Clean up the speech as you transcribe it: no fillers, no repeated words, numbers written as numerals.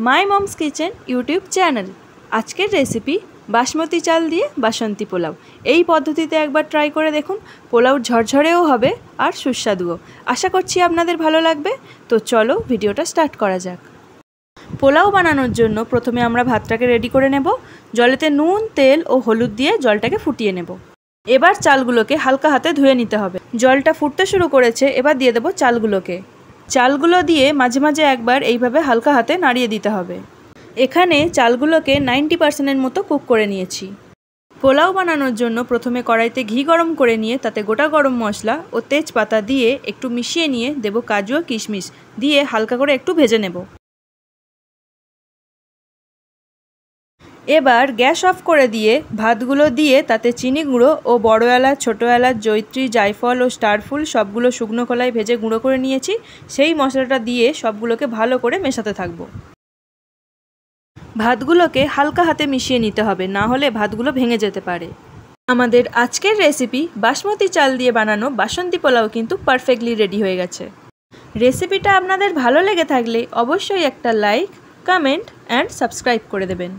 মাই moms kitchen YouTube channel. আজকের recipe basmati চাল দিয়ে বাসন্তী পোলাও। এই পদ্ধতিতে একবার ট্রাই করে দেখুন, পোলাও ঝরঝরেও হবে আর সুস্বাদুও। আশা করছি আপনাদের ভালো লাগবে। তো চলো ভিডিওটা স্টার্ট করা যাক। পোলাও বানানোর জন্য প্রথমে আমরা ভাতটাকে রেডি করে নেব। জলেতে নুন, তেল ও হলুদ দিয়ে জলটাকে ফুটিয়ে নেব। এবার চালগুলোকে হালকা হাতে ধুয়ে নিতে হবে। জলটা ফুটতে শুরু করেছে, এবার দিয়ে দেবো চালগুলোকে। চালগুলো দিয়ে মাঝে মাঝে একবার এইভাবে হালকা হাতে নাড়িয়ে দিতে হবে। এখানে চালগুলোকে 90% মতো কুক করে নিয়েছি। পোলাও বানানোর জন্য প্রথমে কড়াইতে ঘি গরম করে নিয়ে তাতে গোটা গরম মশলা ও তেজপাতা দিয়ে একটু মিশিয়ে নিয়ে দেব কাজু ও কিশমিশ, দিয়ে হালকা করে একটু ভেজে নেব। এবার গ্যাস অফ করে দিয়ে ভাতগুলো দিয়ে তাতে চিনি গুঁড়ো ও বড় এলাচ, ছোটো এলাচ, জয়িত্রী, জায়ফল ও স্টারফুল সবগুলো শুকনো কলায় ভেজে গুঁড়ো করে নিয়েছি। সেই মশলাটা দিয়ে সবগুলোকে ভালো করে মেশাতে থাকবো। ভাতগুলোকে হালকা হাতে মিশিয়ে নিতে হবে, না হলে ভাতগুলো ভেঙে যেতে পারে। আমাদের আজকের রেসিপি বাসমতি চাল দিয়ে বানানো বাসন্তী পোলাও কিন্তু পারফেক্টলি রেডি হয়ে গেছে। রেসিপিটা আপনাদের ভালো লেগে থাকলে অবশ্যই একটা লাইক, কমেন্ট অ্যান্ড সাবস্ক্রাইব করে দেবেন।